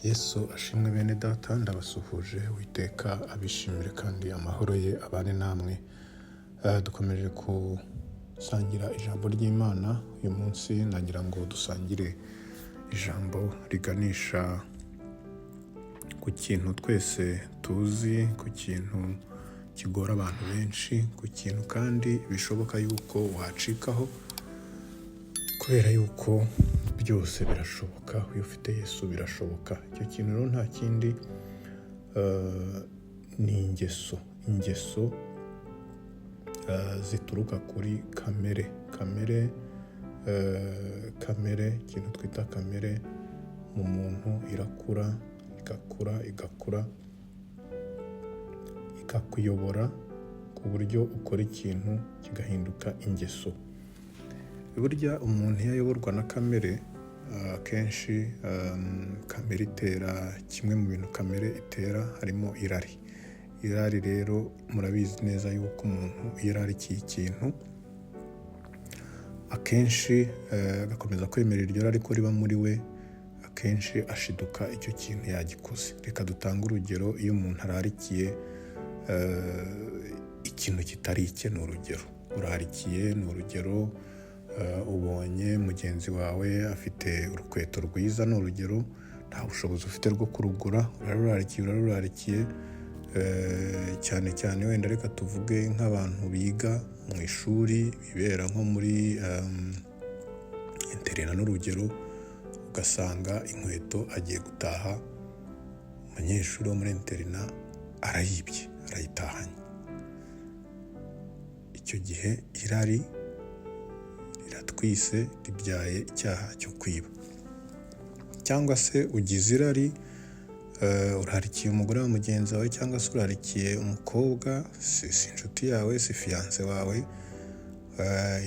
Yesu ashimwe bene data, ndabasuhuje. Uwiteka abishimire kandi amahoro ye abane namwe. Dukomeje gusangira ijambo ry'Imana. Uyu munsi nagira ngo dusangire ijambo riganisha ku kintu twese tuzi, ku kintu kigora abantu benshi, ku kintu kandi bishoboka yuko wacikaho, kubera yuko byose birashoboka. Iyo ufite Yesu birashoboka. Icyo kintu rero nta kindi ni ingeso zituruka kuri kamere, ikintu twita kamere mu muntu igakura ikakuyobora ku buryo ukora ikintu kigahinduka ingeso. Burya umuntu iyo ayoborwa na kamere, akenshi kamere itera kimwe mu bintu kamere itera harimo irari rero murabizi neza yuko umuntu iyo ararikiye ikintu akenshi agakomeza kwemerera iryo rari ko riba muri we, akenshi ashiduka icyo kintu yagikoze. Reka dutange urugero. Iyo umuntu ararikiye ikintu kitari icye, ni urugero urarikiye, ni urugero ubonye mugenzi wawe afite urukweto rwiza, ni urugero nta bushobozi ufite rwo kurugura, urarurarikiye cyane wenda reka tuvuge nk'abantu biga mu ishuri bibera nko muri interina, n'urugero ugasanga inkweto agiye gutaha, umunyeshuri wo muri interina arayibye, arayitahanye. Icyo gihe irari riratwise, ribyaye icyaha cyo kwiba. Cyangwa se ugize irari, urarikiye umugore wa mugenzi wawe, cyangwa se urarikiye umukobwa, si inshuti yawe, si fiyanse wawe,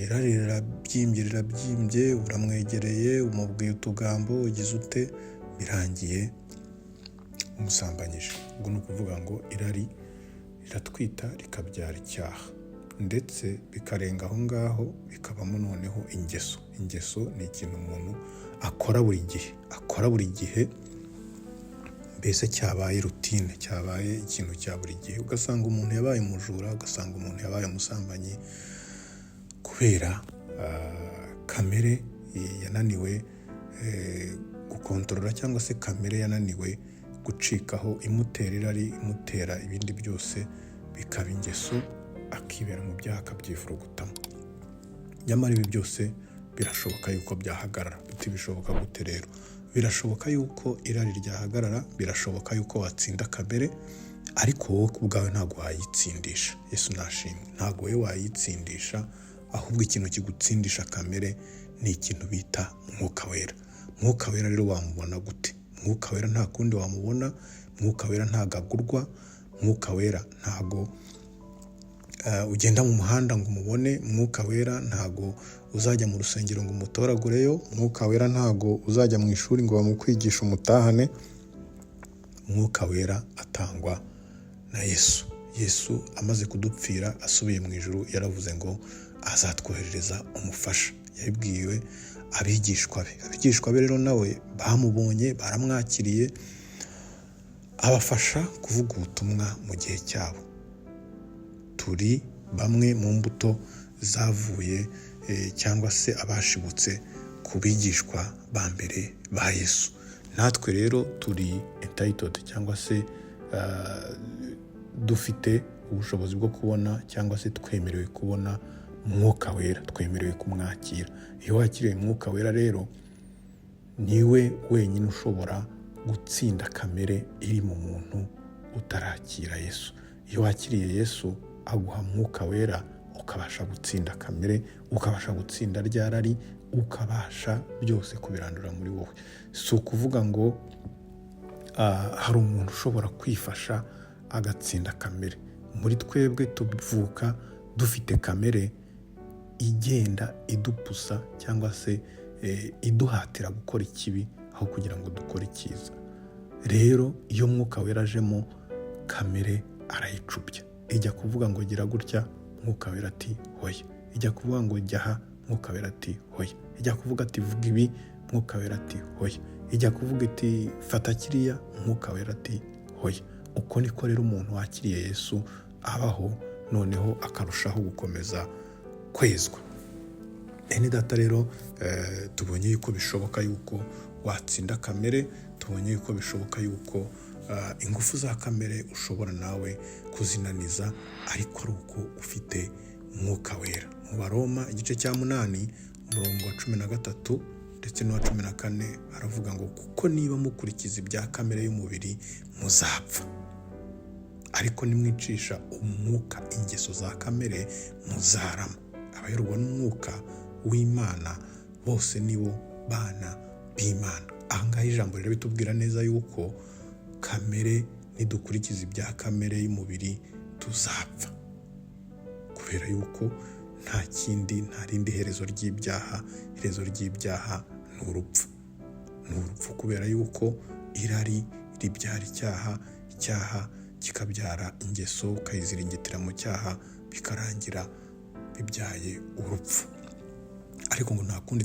irari rirabyimbye, uramwegereye, umubwiye utugambo, ugize ute, birangiye umusambanyije. Ubwo ni ukuvuga ngo irari riratwita rikabyara icyaha, ndetse bikarenga aho ngaho bikabamo noneho ingeso ni ikintu umuntu akora buri gihe, mbese cyabaye rutine, cyabaye ikintu cya buri gihe. Ugasanga umuntu yabaye umujura, ugasanga umuntu yabaye umusambanyi, kubera kamere yananiwe gukontorora, cyangwa se kamere yananiwe gucikaho, imutera irari, imutera ibindi byose bikaba ingeso, akibera mu byaha akabyivurugutamo. Nyamara ibi byose birashoboka yuko byahagarara. Bishoboka gute rero? Birashoboka yuko irari ryahagarara, birashoboka yuko watsinda kamere, ariko wowe ubwawe ntabwo wayitsindisha. Yesu nashimwe, ntabwo wowe wayitsindisha, ahubwo ikintu kigutsindisha kamere ni ikintu bita Mwuka Wera. Mwuka Wera rero wamubona gute? Mwuka Wera nta kundi wamubona. Mwuka Wera ntabwo agurwa. Mwuka Wera ntabwo ugenda mu muhanda ngo umubone. Mwuka Wera ntabwo uzajya mu rusengero ngo umutoragureyo. Mwuka Wera ntabwo uzajya mu ishuri ngo bamukwigisha umutahane. Mwuka Wera atangwa na Yesu amaze kudupfira, asubiye mu ijuru, yaravuze ngo azatwoherereza umufasha. Yabibwiwe abigishwa be rero nawe bamubonye, baramwakiriye, abafasha kuvuga ubutumwa mu gihe cyabo. Turi bamwe mu mbuto zavuye cyangwa se abashibutse ku bigishwa ba mbere ba Yesu. Natwe rero turi entitled, cyangwa se dufite ubushobozi bwo kubona, cyangwa se twemerewe kubona Mwuka Wera, twemerewe kumwakira. Iyo wakiriye Mwuka Wera rero, niwe wenyine ushobora gutsinda kamere iri mu muntu utarakira Yesu. Iyo wakiriye Yesu aguha Mwuka Wera, ukabasha gutsinda kamere, ukabasha gutsinda rya rari, ukabasha byose kubirandura muri wowe. Si ukuvuga ngo hari umuntu ushobora kwifasha agatsinda kamere. Muri twebwe tuvuka dufite kamere igenda idupusa, cyangwa se iduhatira gukora ikibi aho kugira ngo dukore icyiza. Rero iyo Mwuka Wera ajemo, kamere arayicubya. Ijya kuvuga ngo gira gutya, Mwuka Wera ati hoya. Ijya kuvuga ngo jya aha, Mwuka Wera ati hoya. Ijya kuvuga ati vuga ibi, Mwuka Wera ati hoya. ijya kuvuga iti fata kiriya, Mwuka Wera ati hoya. Uko niko rero umuntu wakiriye Yesu abaho, noneho akarushaho gukomeza kwezwa. Bene data rero tubonye yuko bishoboka yuko watsinda kamere, tubonye yuko bishoboka yuko ingufu za kamere ushobora nawe kuzinaniza, ariko ari uko ufite Mwuka Wera. Mu Baroma igice cya 8 umurongo wa 13 ndetse n'uwa 14 aravuga ngo kuko niba mukurikiza ibya kamere y'umubiri muzapfa, ariko nimwicisha umwuka ingeso za kamere muzarama. Abayoborwa n'umwuka w'Imana bose nibo bana b'Imana. Ahangaha ijambo rero bitubwira neza yuko kamere, nidukurikiza ibya kamere y'umubiri tuzapfa, kubera yuko nta rindi herezo ry'ibyaha. Iherezo ry'ibyaha ni urupfu. Kubera yuko irari ribyara icyaha, icyaha kikabyara ingeso, ukayiziringitira mu cyaha, bikarangira bibyaye urupfu. Ariko ngo nta kundi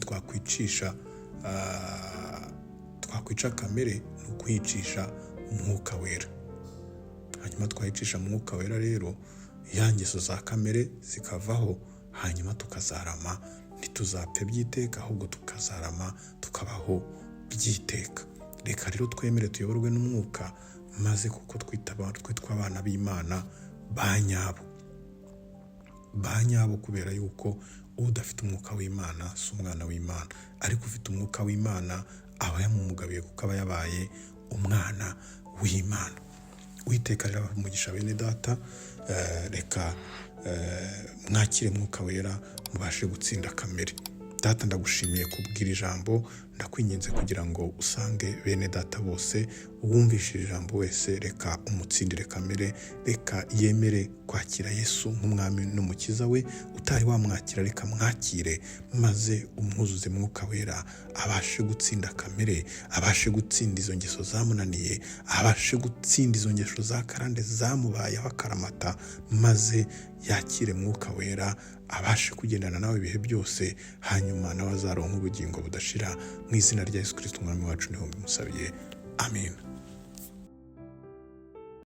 twakwica kamere, ni ukwicisha Umwuka Wera. Hanyuma twayicisha Umwuka Wera rero, ya ngeso za kamere zikavaho, hanyuma tukazarama. Ntituzapfe by'iteka, ahubwo tukazarama tukabaho by'iteka. Reka rero twemere tuyoborwe n'umwuka, maze kuko twitwa abana b'Imana ba nyabo, kubera yuko udafite umwuka w'Imana si umwana w'Imana, ariko ufite umwuka w'Imana aba yamumugabiye kuko aba yabaye umwana w'Imana. Uwiteka rero umugisha bene data, reka mwakire Mwuka Wera mubashe gutsinda kamere. Data, ndagushimiye kubwira ijambo, ndakwinginze kugira ngo usange bene data bose, uwumvishije ijambo wese reka umutsindire kamere, reka yemere kwakira Yesu nk'umwami n'umukiza we. Utari wamwakira reka mwakire, maze umwuzuze Mwuka Wera, abashe gutsinda kamere, abashe gutsinda izo ngeso zamunaniye, abashe gutsinda izo ngeso za karande zamubayeho akaramata, maze yakire Mwuka Wera, abashe kugendana nawe ibihe byose, hanyuma nawe azaronka ubugingo budashira. Mu izina rya Yesu Kristo umwami wacu niho mbimusabiye, amen.